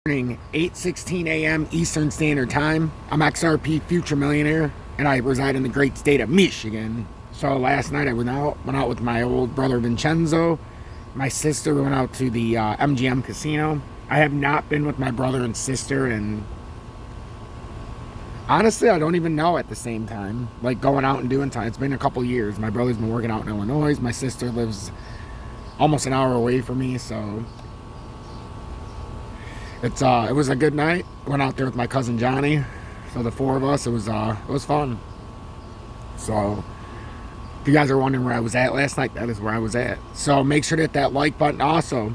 Morning, 8:16 a.m. Eastern Standard Time. I'm XRP Future Millionaire, and I reside in the great state of Michigan. So last night I went out with my old brother Vincenzo. My sister went out to the MGM casino. I have not been with my brother and sister, and honestly, I don't even know at the same time. Like going out and doing time. It's been a couple years. My brother's been working out in Illinois. My sister lives almost an hour away from me, so it was a good night. Went out there with my cousin Johnny. So the four of us, it was fun. So if you guys are wondering where I was at last night, that is where I was at. So make sure to hit that like button. Also,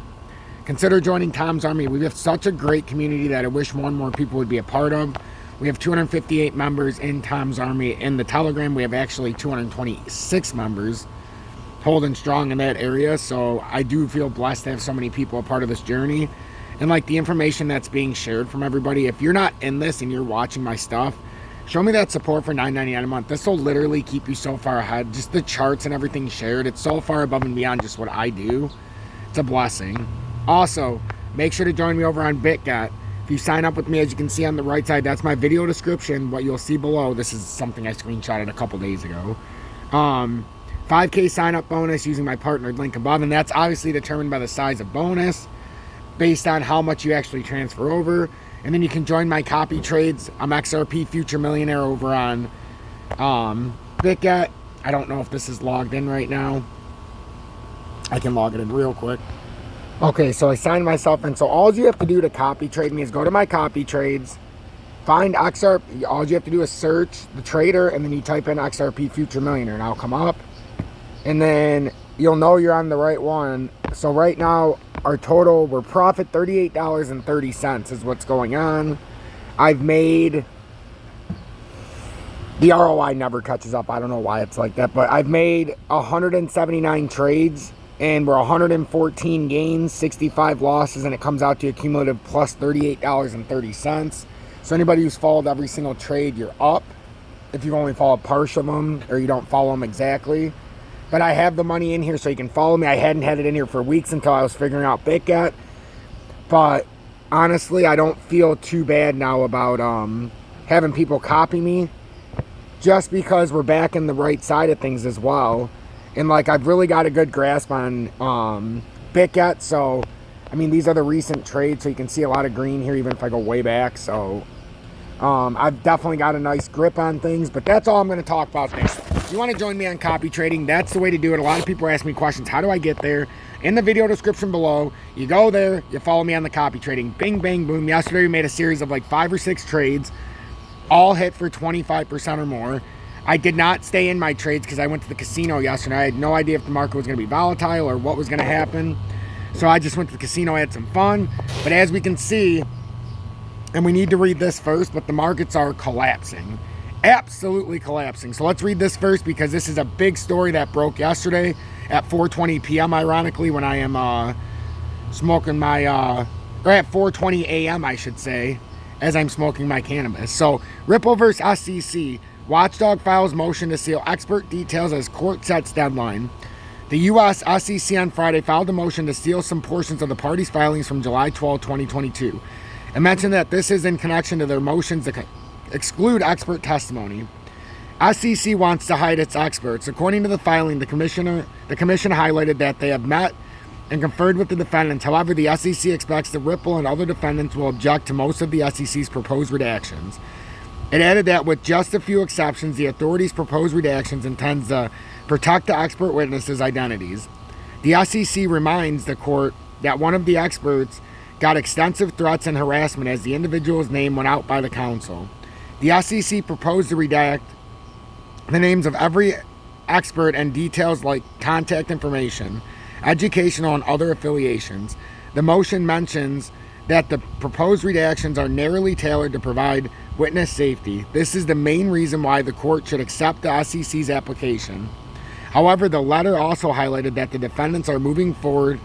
consider joining Tom's Army. We have such a great community that I wish more and more people would be a part of. We have 258 members in Tom's Army. In the Telegram, we have actually 226 members holding strong in that area. So I do feel blessed to have so many people a part of this journey. And like the information that's being shared from everybody, if you're not in this and you're watching my stuff, show me that support for $9.99 a month. This will literally keep you so far ahead. Just the charts and everything shared, it's so far above and beyond just what I do. It's a blessing. Also, make sure to join me over on BitGet. If you sign up with me, as you can see on the right side, that's my video description. What you'll see below, this is something I screenshotted a couple days ago. 5K sign up bonus using my partnered link above, and that's obviously determined by the size of bonus based on how much you actually transfer over. And then you can join my copy trades. I'm XRP Future Millionaire over on BitGet. I don't know if this is logged in right now. I can log it in real quick. Okay, so I signed myself in. So all you have to do to copy trade me is go to my copy trades, find XRP. All you have to do is search the trader, and then you type in XRP Future Millionaire, and I'll come up. And then you'll know you're on the right one. So right now, our total, we're profit $38.30 is what's going on. I've made, the ROI never catches up. I don't know why it's like that, but I've made 179 trades, and we're 114 gains, 65 losses, and it comes out to a cumulative plus $38.30. So anybody who's followed every single trade, you're up. If you only follow partial of them, or you don't follow them exactly. But I have the money in here so you can follow me. I hadn't had it in here for weeks until I was figuring out BitGet. But honestly, I don't feel too bad now about having people copy me, just because we're back in the right side of things as well. And like, I've really got a good grasp on BitGet. So, I mean, these are the recent trades, so you can see a lot of green here, even if I go way back. So I've definitely got a nice grip on things, but that's all I'm going to talk about there. If you want to join me on copy trading, that's the way to do it. A lot of people ask me questions. How do I get there? In the video description below, you go there, you follow me on the copy trading. Bing, bang, boom. Yesterday we made a series of like 5 or 6 trades, all hit for 25% or more. I did not stay in my trades because I went to the casino yesterday. I had no idea if the market was going to be volatile or what was going to happen. So I just went to the casino, had some fun. But as we can see, and we need to read this first, but the markets are collapsing. Absolutely collapsing. So let's read this first, because this is a big story that broke yesterday at 4:20 p.m. ironically, when I am smoking my, or at 4:20 a.m. I should say, as I'm smoking my cannabis. So Ripple versus SEC. Watchdog files motion to seal expert details as court sets deadline. The U.S. SEC on Friday filed a motion to seal some portions of the parties' filings from July 12, 2022. I mentioned that this is in connection to their motions to exclude expert testimony. SEC wants to hide its experts. According to the filing, the commission highlighted that they have met and conferred with the defendants. However, the SEC expects that Ripple and other defendants will object to most of the SEC's proposed redactions. It added that with just a few exceptions, the authorities' proposed redactions intends to protect the expert witnesses' identities. The SEC reminds the court that one of the experts got extensive threats and harassment as the individual's name went out by the counsel. The SEC proposed to redact the names of every expert and details like contact information, educational, and other affiliations. The motion mentions that the proposed redactions are narrowly tailored to provide witness safety. This is the main reason why the court should accept the SEC's application. However, the letter also highlighted that the defendants are moving forward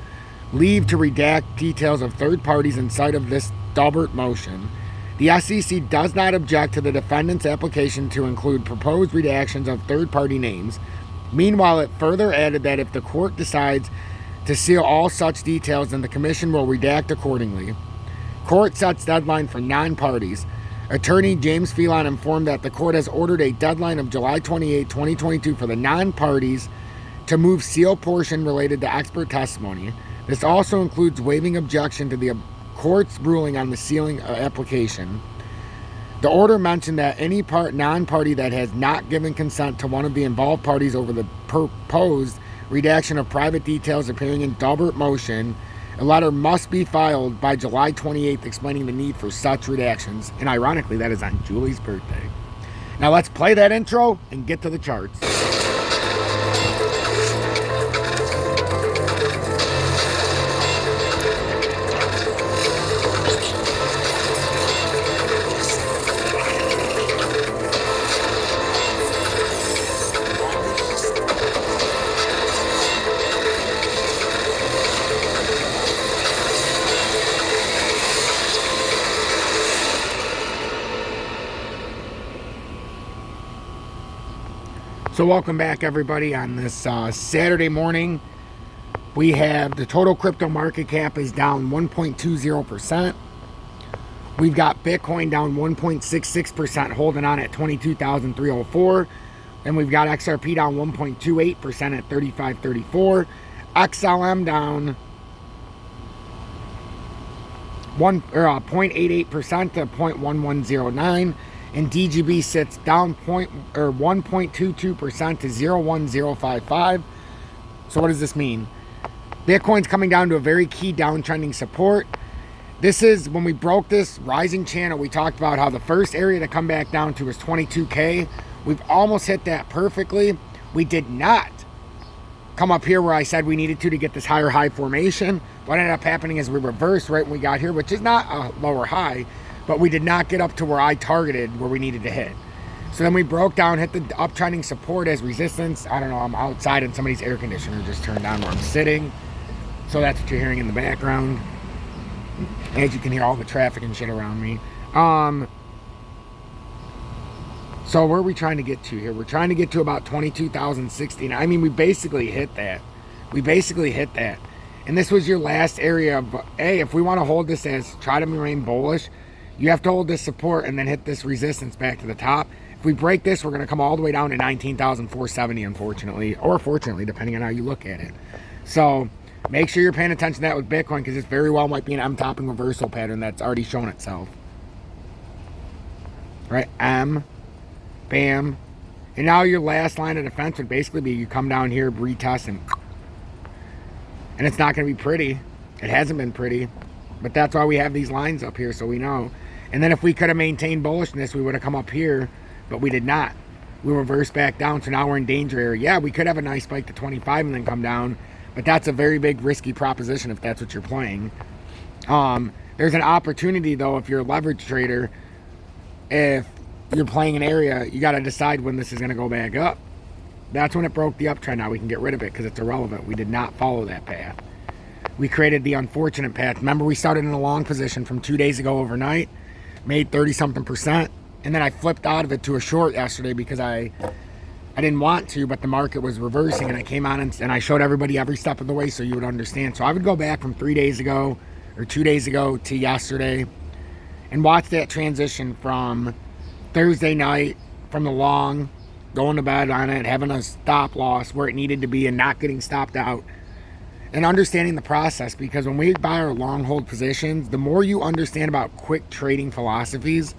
leave to redact details of third parties in sight of this Daubert motion. The SEC does not object to the defendant's application to include proposed redactions of third-party names. Meanwhile, it further added that if the court decides to seal all such details, then the commission will redact accordingly. Court sets deadline for non-parties. Attorney James Phelan informed that the court has ordered a deadline of July 28, 2022 for the non-parties to move sealed portion related to expert testimony. This also includes waiving objection to the court's ruling on the sealing application. The order mentioned that any non-party that has not given consent to one of the involved parties over the proposed redaction of private details appearing in Daubert motion, a letter must be filed by July 28th explaining the need for such redactions. And ironically, that is on Julie's birthday. Now let's play that intro and get to the charts. So welcome back, everybody. On this Saturday morning, we have the total crypto market cap is down 1.20%. We've got Bitcoin down 1.66%, holding on at 22,304. And we've got XRP down 1.28% at 35.34. XLM down 0.88% to 0.1109. And DGB sits down 1.22% to 0.10055. So what does this mean? Bitcoin's coming down to a very key downtrending support. This is when we broke this rising channel. We talked about how the first area to come back down to was 22K. We've almost hit that perfectly. We did not come up here where I said we needed to get this higher high formation. What ended up happening is we reversed right when we got here, which is not a lower high, but we did not get up to where I targeted where we needed to hit. So then we broke down, hit the uptrending support as resistance. I don't know, I'm outside and somebody's air conditioner just turned on where I'm sitting. So that's what you're hearing in the background. As you can hear all the traffic and shit around me. So where are we trying to get to here? We're trying to get to about 22,016. I mean, we basically hit that. And this was your last area of, hey, if we want to hold this as try to remain bullish, you have to hold this support and then hit this resistance back to the top. If we break this, we're going to come all the way down to 19,470, unfortunately, or fortunately, depending on how you look at it. So make sure you're paying attention to that with Bitcoin, because this very well might be an M-topping reversal pattern that's already shown itself. Right? M, bam. And now your last line of defense would basically be you come down here, retest, and it's not going to be pretty. It hasn't been pretty. But that's why we have these lines up here, so we know. And then if we could have maintained bullishness, we would have come up here, but we did not. We reversed back down, so now we're in danger area. Yeah, we could have a nice spike to 25 and then come down, but that's a very big risky proposition if that's what you're playing. There's an opportunity, though, if you're a leverage trader, if you're playing an area, you got to decide when this is going to go back up. That's when it broke the uptrend. Now we can get rid of it because it's irrelevant. We did not follow that path. We created the unfortunate path. Remember, we started in a long position from 2 days ago overnight, made 30-something%, and then I flipped out of it to a short yesterday because I didn't want to, but the market was reversing, and I came on and I showed everybody every step of the way so you would understand. So I would go back from 3 days ago or 2 days ago to yesterday and watch that transition from Thursday night, from the long, going to bed on it, having a stop loss where it needed to be and not getting stopped out. And understanding the process, because when we buy our long hold positions, the more you understand about quick trading philosophies,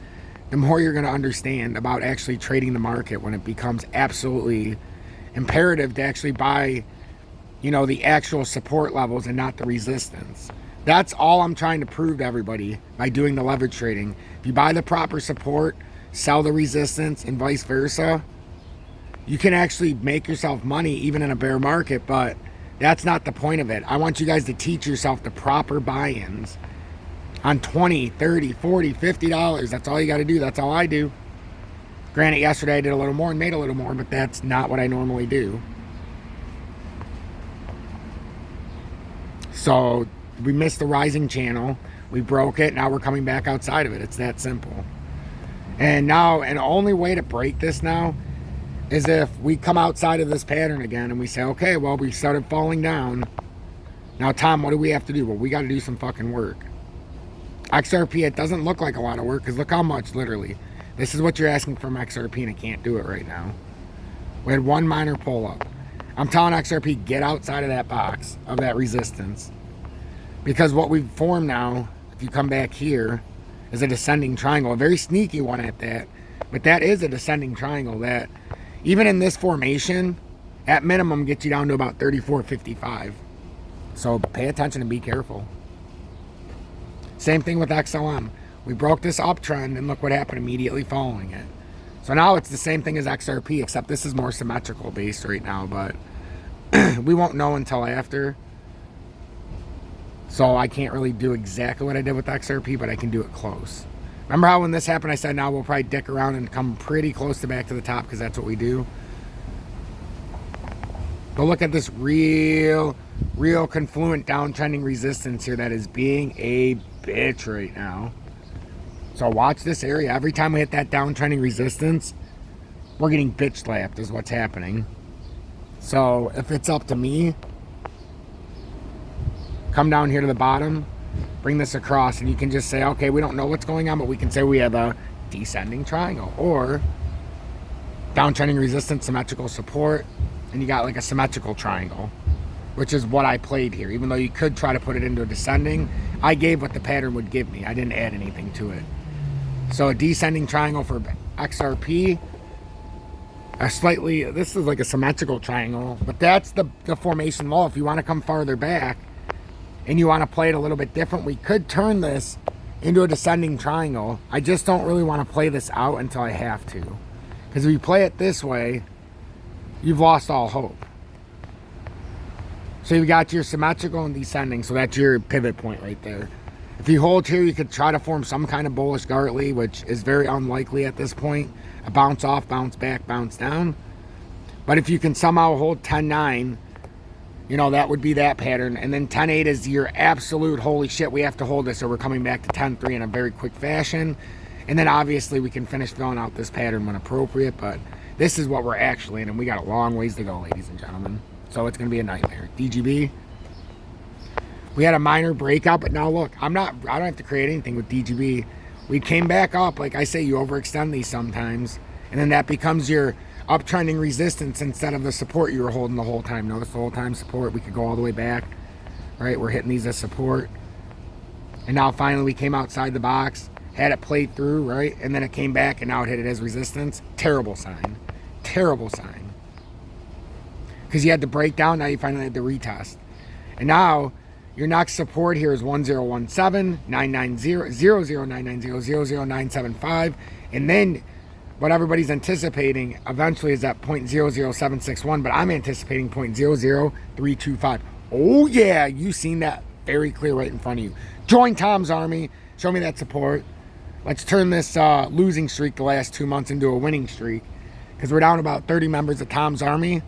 the more you're going to understand about actually trading the market when it becomes absolutely imperative to actually buy, you know, the actual support levels and not the resistance. That's all I'm trying to prove to everybody by doing the leverage trading. If you buy the proper support, sell the resistance, and vice versa, you can actually make yourself money even in a bear market, but that's not the point of it. I want you guys to teach yourself the proper buy-ins on $20, $30, $40, $50. That's all you got to do. That's all I do. Granted, yesterday I did a little more and made a little more, but that's not what I normally do. So we missed the rising channel. We broke it. Now we're coming back outside of it. It's that simple. And now, and the only way to break this now is if we come outside of this pattern again and we say, okay, well, we started falling down. Now, Tom, what do we have to do? Well, we got to do some fucking work. XRP, it doesn't look like a lot of work because look how much, literally. This is what you're asking from XRP, and I can't do it right now. We had one minor pull up. I'm telling XRP, get outside of that box, of that resistance. Because what we've formed now, if you come back here, is a descending triangle. A very sneaky one at that. But that is a descending triangle that, even in this formation, at minimum gets you down to about 34.55. So pay attention and be careful. Same thing with XLM. We broke this uptrend, and look what happened immediately following it. So now it's the same thing as XRP, except this is more symmetrical based right now, but we won't know until after. So I can't really do exactly what I did with XRP, but I can do it close. Remember how when this happened, I said now we'll probably dick around and come pretty close to back to the top because that's what we do. But look at this real confluent downtrending resistance here that is being a bitch right now. So watch this area. Every time we hit that downtrending resistance, we're getting bitch slapped is what's happening. So if it's up to me, come down here to the bottom, bring this across, and you can just say, okay, we don't know what's going on, but we can say we have a descending triangle or downtrending resistance, symmetrical support, and you got like a symmetrical triangle, which is what I played here. Even though you could try to put it into a descending, I gave what the pattern would give me. I didn't add anything to it. So a descending triangle for XRP, this is like a symmetrical triangle, but that's the formation law. If you want to come farther back and you want to play it a little bit different, we could turn this into a descending triangle. I just don't really want to play this out until I have to. Because if you play it this way, you've lost all hope. So you've got your symmetrical and descending, so that's your pivot point right there. If you hold here, you could try to form some kind of bullish Gartley, which is very unlikely at this point. A bounce off, bounce back, bounce down. But if you can somehow hold 10-9, you know, that would be that pattern. And then 10-8 is your absolute holy shit, we have to hold this or we're coming back to 10-3 in a very quick fashion. And then obviously we can finish filling out this pattern when appropriate, but this is what we're actually in, and we got a long ways to go, ladies and gentlemen. So it's going to be a nightmare. DGB. We had a minor breakout, but now look, I don't have to create anything with DGB. We came back up. Like I say, you overextend these sometimes, and then that becomes your uptrending resistance instead of the support you were holding the whole time. Notice the whole time support. We could go all the way back, right? We're hitting these as support. And now finally we came outside the box, had it played through, right? And then it came back, and now it hit it as resistance. Terrible sign. Terrible sign. Because you had to break down, now you finally had to retest. And now your next support here is 1017, 990, 00990, 00975. And then what everybody's anticipating eventually is that 0.00761, but I'm anticipating 0.00325. Oh yeah, you've seen that very clear right in front of you. Join Tom's Army. Show me that support. Let's turn this losing streak the last 2 months into a winning streak, because we're down about 30 members of Tom's Army,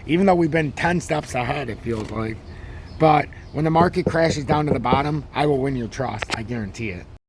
even though we've been 10 steps ahead, it feels like. But when the market crashes down to the bottom, I will win your trust. I guarantee it.